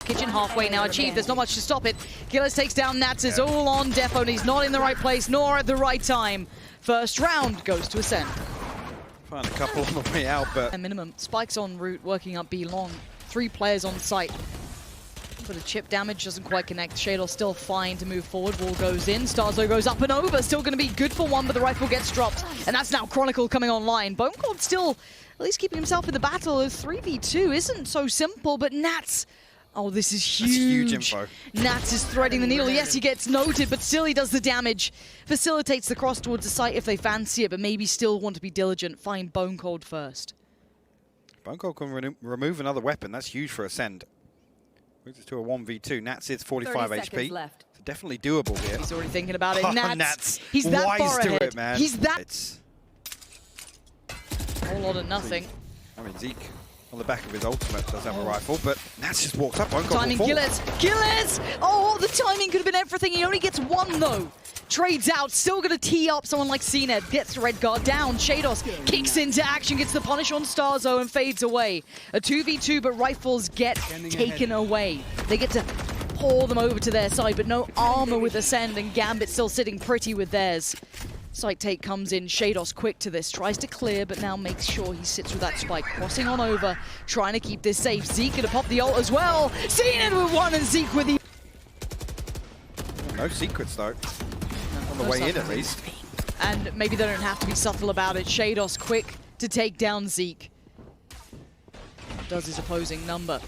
Kitchen halfway now achieved. There's not much to stop it. Kiles takes down Nats. It's all on Defo, and he's not in the right place nor at the right time. First round goes to Acend. Find a couple on the way out, but... A minimum. Spikes en route, working up B long. 3 players on site. But the chip damage doesn't quite connect. Sheydos still fine to move forward. Wall goes in. starxo goes up and over. Still going to be good for one, but the rifle gets dropped. And that's now Chronicle coming online. BONECOLD still at least keeping himself in the battle. 3v2 isn't so simple, but Nats... Oh, this is huge. That's huge info. Nats is threading the needle. Yes, he gets noted, but still he does the damage. Facilitates the cross towards the site if they fancy it, but maybe still want to be diligent. Find BONECOLD first. BONECOLD can remove another weapon. That's huge for Acend. Moves it to a 1v2. Nats is 45 HP. Left. So definitely doable here. He's already thinking about it. Oh, Nats. He's that wise far ahead. It, man. He's that. It's a whole lot of nothing. I mean, Zeek on the back of his ultimate does have a rifle, but Nats just walks up. Timing, Kiles! Kiles! Oh, the timing could have been everything. He only gets one, though. Trades out, still going to tee up someone like cNed. Gets Redgar down. Sheydos kicks into action, gets the punish on starxo and fades away. A 2v2, but rifles get taken away. They get to pour them over to their side, but no armor with Acend, and Gambit still sitting pretty with theirs. Site take comes in, Sheydos quick to this, tries to clear, but now makes sure he sits with that spike, crossing on over, trying to keep this safe. Zeek gonna pop the ult as well. cNed with one and Zeek with the... No secrets though, on the way in at least. And maybe they don't have to be subtle about it. Sheydos quick to take down Zeek. Does his opposing number.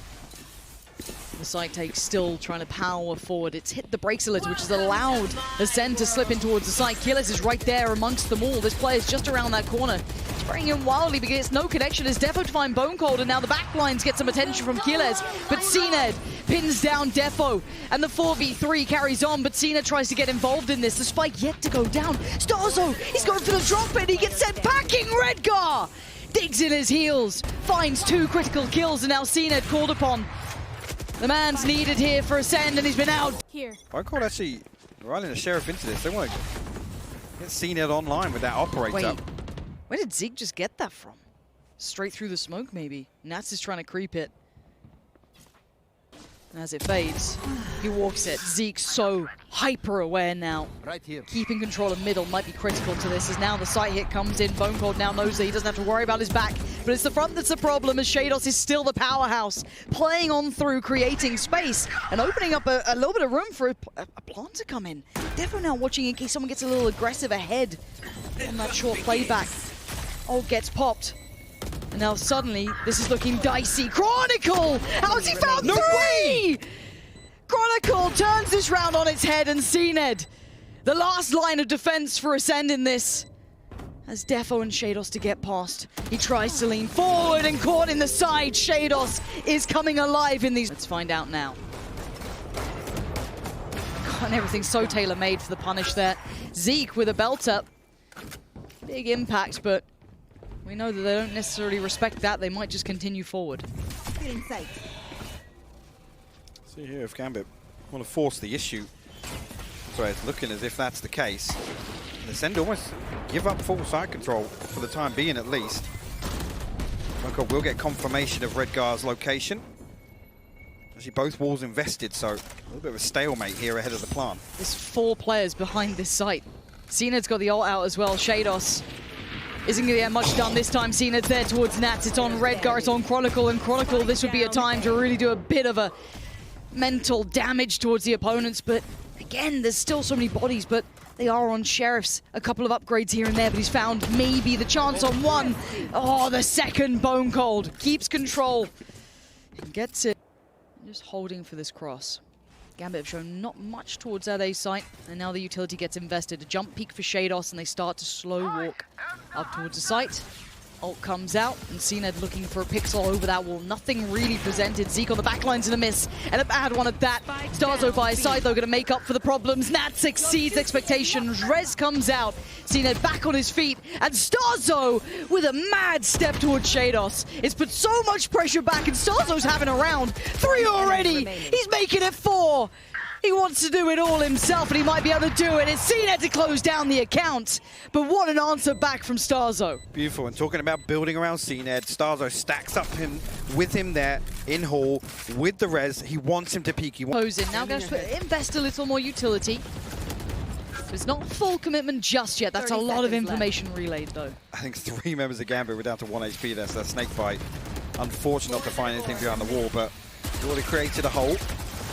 The site take still trying to power forward. It's hit the brakes a little, which has allowed Acend to slip in towards the site. Kiles is right there amongst them all. This player's just around that corner. Spraying him wildly because it's no connection. It's Defo to find BONECOLD, and now the backlines get some attention from Kiles. But cNed pins down Defo, and the 4v3 carries on, but cNed tries to get involved in this. The spike yet to go down. starxo, he's going for the drop, and he gets sent packing. Redgar digs in his heels, finds 2 critical kills, and now cNed called upon. The man's needed here for Acend, and he's been out. Here. BONECOLD actually riding the sheriff into this. They want to get cNed online with that operator. Wait, where did Zeek just get that from? Straight through the smoke, maybe. Nats is trying to creep it. As it fades, he walks it. Zeek so hyper aware now. Right here. Keeping control of middle might be critical to this, as now the site hit comes in. BONECOLD now knows that he doesn't have to worry about his back, but it's the front that's the problem, as Sheydos is still the powerhouse, playing on through, creating space, and opening up a little bit of room for a plant to come in. Defo now watching in case someone gets a little aggressive ahead on that short playback. Oh, gets popped. And now suddenly, this is looking dicey. Chronicle! How's he found 3? Chronicle turns this round on its head, and cNed, the last line of defense for Acend in this, has Defo and Sheydos to get past. He tries to lean forward and caught in the side. Sheydos is coming alive in these. Let's find out now. God, and everything's so tailor-made for the punish there. Zeek with a belt up. Big impact, but we know that they don't necessarily respect that. They might just continue forward. See here if Gambit want to force the issue. So it's looking as if that's the case. And Acend almost give up full side control for the time being, at least. BONECOLD will get confirmation of Redgar's location. Actually, both walls invested, so a little bit of a stalemate here ahead of the plant. There's 4 players behind this site. cNed's got the ult out as well. Sheydos isn't going to get much done this time. cNed's there towards Nats. It's on Redgar, it's on Chronicle, and Chronicle, this would be a time to really do a bit of a mental damage towards the opponents. But again, there's still so many bodies, but they are on sheriffs. A couple of upgrades here and there, but he's found maybe the chance on one. Oh, the second BONECOLD keeps control and gets it. Just holding for this cross. Gambit have shown not much towards that A site, and now the utility gets invested. A jump peak for Sheydos, and they start to slow walk up towards the site. Ult comes out, and cNed looking for a pixel over that wall. Nothing really presented. Zeek on the backlines in a miss, and a bad one at that. starxo by his side, though, going to make up for the problems. Nats exceeds expectations. Rez comes out. cNed back on his feet, and starxo with a mad step towards Sheydos. It's put so much pressure back, and starxo's having a round. 3 already. He's making it 4. He wants to do it all himself, and he might be able to do it. It's cNed to close down the account, but what an answer back from starxo. Beautiful, and talking about building around cNed, starxo stacks up with him there in Hall with the res. He wants him to peek. He Goes in, now going to invest a little more utility. But it's not full commitment just yet. That's a lot of information relayed, though. I think 3 members of Gambit were down to 1 HP there, so that snake bite. Unfortunate not to find anything behind the wall, but he already created a hole.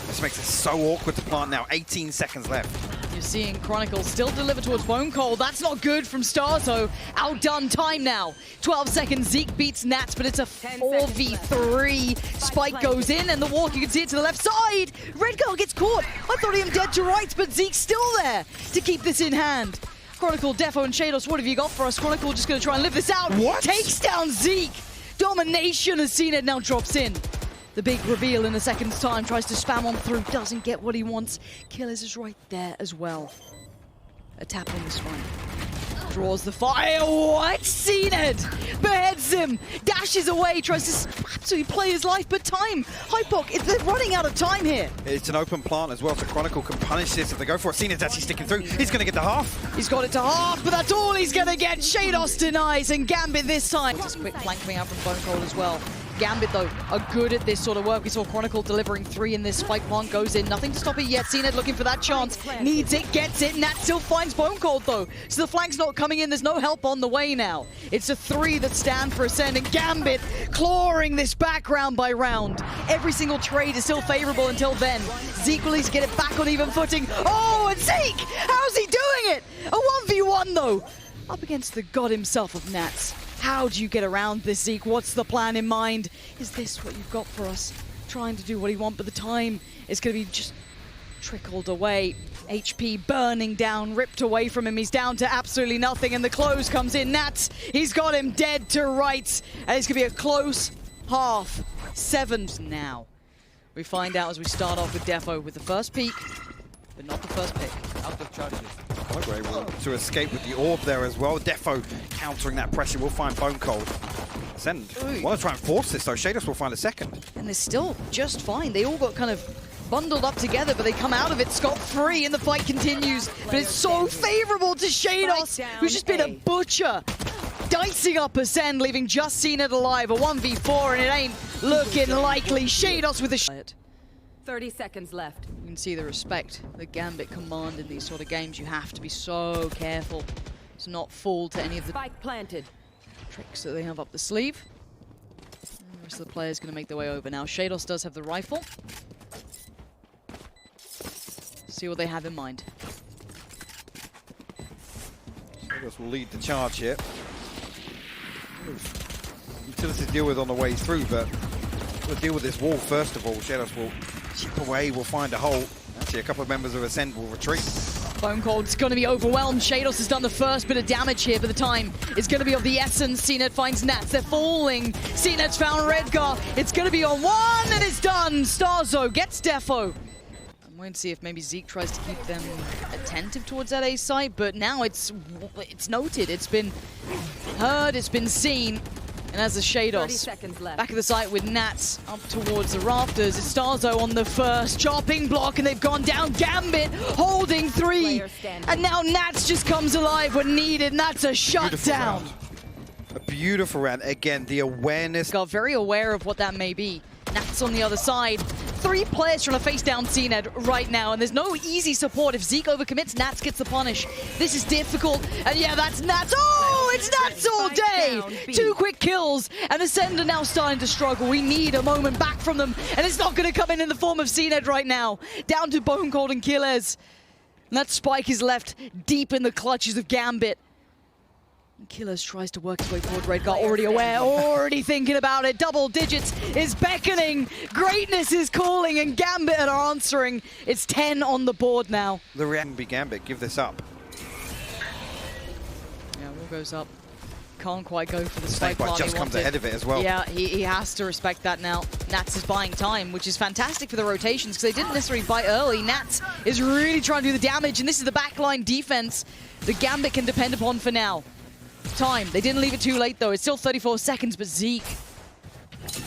This makes it so awkward to plant now. 18 seconds left. You're seeing Chronicle still deliver towards BONECOLD. That's not good from starxo. Outdone time now. 12 seconds. Zeek beats Nats, but it's a 4v3. Spike goes in, and the walk, you can see it to the left side. Redgar gets caught. I thought him dead to rights, but Zeek's still there to keep this in hand. Chronicle, Defo, and Sheydos, what have you got for us? Chronicle just going to try and live this out. What? Takes down Zeek. Domination as cNed now drops in. The big reveal in a second's time, tries to spam on through, doesn't get what he wants. Kiles is right there as well. A tap on the spine. Draws the fire. What? cNed beheads him, dashes away, tries to absolutely play his life, but time. hypoc, they're running out of time here. It's an open plant as well, so Chronicle can punish this if they go for it. cNed's actually sticking through. He's going to get the half. He's got it to half, but that's all he's going to get. Sheydos denies, and Gambit this time. Just a quick flank coming out from BONECOLD as well. Gambit, though, are good at this sort of work. We saw Chronicle delivering 3 in this. Spike plant goes in. Nothing to stop it yet. cNed looking for that chance. Needs it, gets it. Nat still finds BONECOLD, though. So the flank's not coming in. There's no help on the way now. It's a 3 that stand for Acend, and Gambit clawing this back round by round. Every single trade is still favorable until then. Zeek will at least get it back on even footing. Oh, and Zeek! How's he doing it? A 1v1, though. Up against the god himself of Nats. How do you get around this, Zeek? What's the plan in mind? Is this what you've got for us? Trying to do what he wants, but the time is going to be just trickled away. HP burning down, ripped away from him. He's down to absolutely nothing, and the close comes in. Nats, he's got him dead to rights, and it's going to be a close half. 7th now. We find out as we start off with Defo with the first peak, but not the first pick. Out of charges. We're able to escape with the orb there as well. Defo countering that pressure. We'll find BONECOLD. Acend want to try and force this, though. Sheydos will find a second. And they're still just fine. They all got kind of bundled up together, but they come out of it scot-free, and the fight continues. But it's so favorable to Sheydos, who's just been a butcher. Dicing up Acend, leaving just cNed alive. A 1v4, and it ain't looking likely. Sheydos with a 30 seconds left. You can see the respect that Gambit command in these sort of games. You have to be so careful to not fall to any of the Spike planted. tricks that they have up the sleeve. And the rest of the players going to make their way over now. Sheydos does have the rifle. See what they have in mind. Sheydos will lead the charge here. Utility to deal with on the way through, but we'll deal with this wall first of all. Sheydos will chip away, will find a hole. Actually, a couple of members of Acend will retreat. BONECOLD's going to be overwhelmed. Sheydos has done the first bit of damage here, but the time is going to be of the essence. cNed finds Nats. They're falling. cNed's found Redgar. It's going to be on 1, and it's done. starxo gets Defo. I'm waiting to see if maybe Zeek tries to keep them attentive towards that A site, but now it's noted. It's been heard. It's been seen. And as the Sheydos back of the site with Nats up towards the rafters, it's starxo on the first chopping block, and they've gone down. Gambit holding 3, and now Nats just comes alive when needed, and that's a shutdown. A beautiful round. Again, the awareness. Got very aware of what that may be. Nats on the other side. 3 players trying to face down cNed right now, and there's no easy support. If Zeek overcommits, Nats gets the punish. This is difficult, and yeah, that's Nats. Oh, it's Nats all day! 2 quick kills, and Acend are now starting to struggle. We need a moment back from them, and it's not going to come in the form of cNed right now. Down to BONECOLD and Kiles. And that Spike is left deep in the clutches of Gambit. Kiles tries to work his way forward. Redgar already aware, already thinking about it. Double digits is beckoning. Greatness is calling, and Gambit are answering. It's 10 on the board now. The reaction be Gambit. Give this up. Yeah, wall goes up. Can't quite go for the spike plant. Just comes ahead of it as well. Yeah, he has to respect that now. Nats is buying time, which is fantastic for the rotations, because they didn't necessarily buy early. Nats is really trying to do the damage, and this is the backline defense that Gambit can depend upon for now. Time. They didn't leave it too late, though. It's still 34 seconds, but Zeek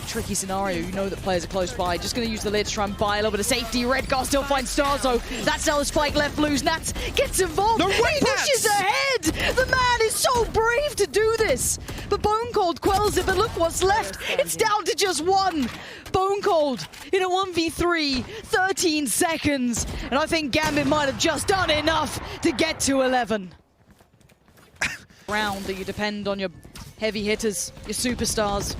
tricky scenario. You know that players are close by. Just going to use the lid to try and buy a little bit of safety. Redgar still finds starxo. That's how the spike left loose. Nats gets involved. No way, he pushes ahead. The man is so brave to do this. But BONECOLD quells it, but look what's left. It's down to just one. BONECOLD in a 1v3, 13 seconds. And I think Gambit might have just done enough to get to 11. Round that you depend on your heavy hitters, your superstars.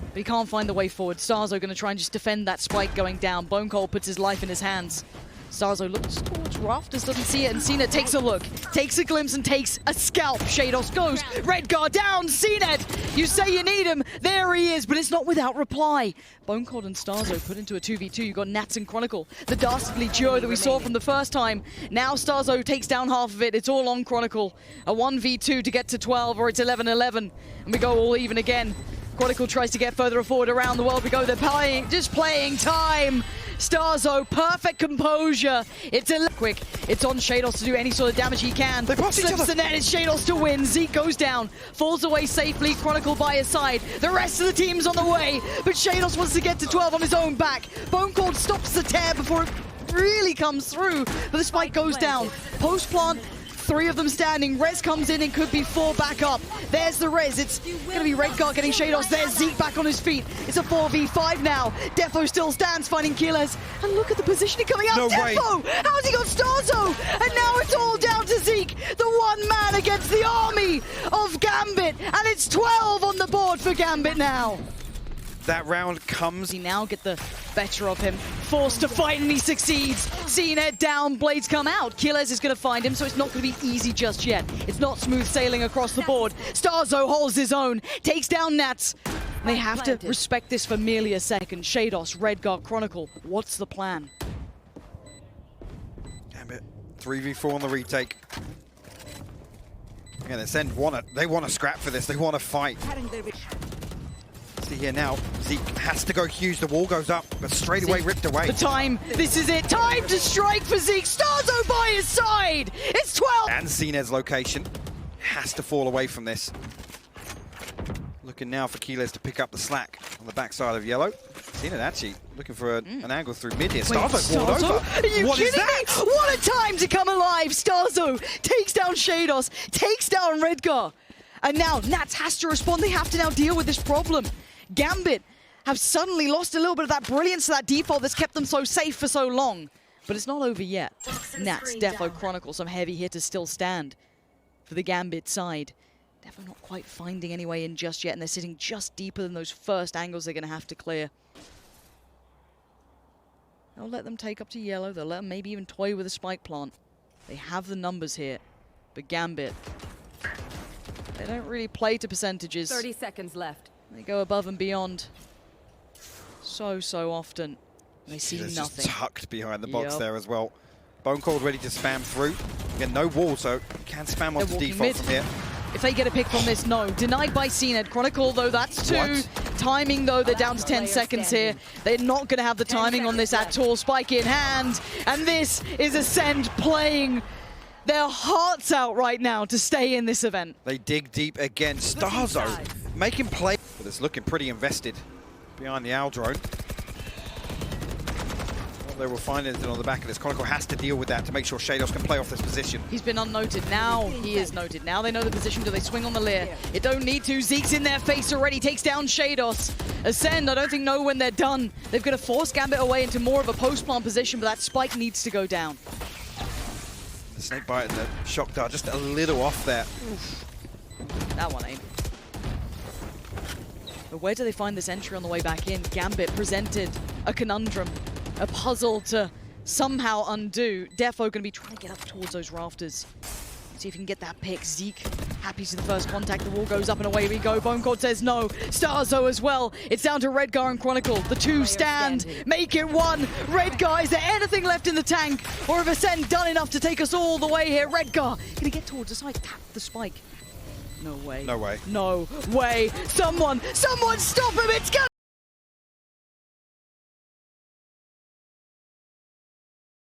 But he can't find the way forward. starxo going to try and just defend that spike going down. BONECOLD puts his life in his hands. starxo looks towards rafters, doesn't see it, and cNed takes a look, takes a glimpse, and takes a scalp. Sheydos goes, Redgar down, cNed! You say you need him, there he is, but it's not without reply. BONECOLD and starxo put into a 2v2. You've got Nats and Chronicle, the dastardly duo that we saw from the first time. Now starxo takes down half of it, it's all on Chronicle. A 1v2 to get to 12, or it's 11-11, and we go all even again. Chronicle tries to get further forward around the world. We go, they're just playing time. starxo, perfect composure. It's quick. It's on Sheydos to do any sort of damage he can. They pass each other. The net. It's Sheydos to win. Zeek goes down, falls away safely. Chronicle by his side. The rest of the team's on the way, but Sheydos wants to get to 12 on his own back. BONECOLD stops the tear before it really comes through, but the spike goes down. Post plant. 3 of them standing. Res comes in and could be 4 back up. There's the res. It's going to be Redgar getting Sheydos. There's Zeek back on his feet. It's a 4v5 now. Defo still stands finding Kiles. And look at the positioning coming out. No way. Defo! How's he got starxo? And now it's all down to Zeek. The one man against the army of Gambit. And it's 12 on the board for Gambit now. That round comes. He now get the better of him. Forced to fight and he succeeds. cNed down, blades come out. Kiles is going to find him, so it's not going to be easy just yet. It's not smooth sailing across the board. starxo holds his own, takes down Nats. And they have to respect this for merely a second. Sheydos, Redgar, Chronicle, what's the plan? Gambit, 3v4 on the retake. Again, Acend they want to scrap for this. They want to fight. See here now, Zeek has to go huge. The wall goes up, but straight away ripped away. The time, this is it. Time to strike for Zeek. starxo by his side. It's 12. And cNed's location has to fall away from this. Looking now for Kiles to pick up the slack on the backside of yellow. cNed actually looking for an angle through mid here. starxo walled over. Are you What is kidding that? me? What a time to come alive. starxo takes down Sheydos, takes down Redgar. And now Nats has to respond. They have to now deal with this problem. Gambit have suddenly lost a little bit of that brilliance, that default that's kept them so safe for so long. But it's not over yet. Nats, Defo, Chronicle, some heavy hitters still stand for the Gambit side. Defo not quite finding any way in just yet, and they're sitting just deeper than those first angles they're going to have to clear. They'll let them take up to yellow. They'll let them maybe even toy with a spike plant. They have the numbers here. But Gambit, they don't really play to percentages. 30 seconds left. They go above and beyond so often. They see He's nothing. just tucked behind the box there as well. BONECOLD ready to spam through. Again, no wall, so can spam off the default mid. from here. If they get a pick from this, no. Denied by cNed. Chronicle, though, that's 2. What? Timing, though, they're down to 10 seconds here. They're not going to have the timing on this at all. Spike in hand. And this is Acend playing their hearts out right now to stay in this event. They dig deep again. starxo making play. But it's looking pretty invested behind the Owl drone. What they will find is that on the back of this, Chronicle has to deal with that to make sure Sheydos can play off this position. He's been unnoted. Now he is noted. Now they know the position. Do they swing on the Lear? It don't need to. Zeek's in their face already. Takes down Sheydos. Ascend, I don't think know when they're done. They've got to force Gambit away into more of a post-plant position, but that spike needs to go down. The snake bite and the shock dart just a little off there. Oof. That one ain't. But where do they find this entry on the way back in? Gambit presented a conundrum, a puzzle to somehow undo. Defo going to be trying to get up towards those rafters. See if he can get that pick. Zeek happy to the first contact. The wall goes up and away we go. BONECOLD says no. starxo as well. It's down to Redgar and Chronicle. The 2 stand. Make it 1. Redgar, is there anything left in the tank? Or have Acend done enough to take us all the way here? Redgar gonna get towards the side. Tap the spike. No way. No way. No way. Someone stop him. It's gonna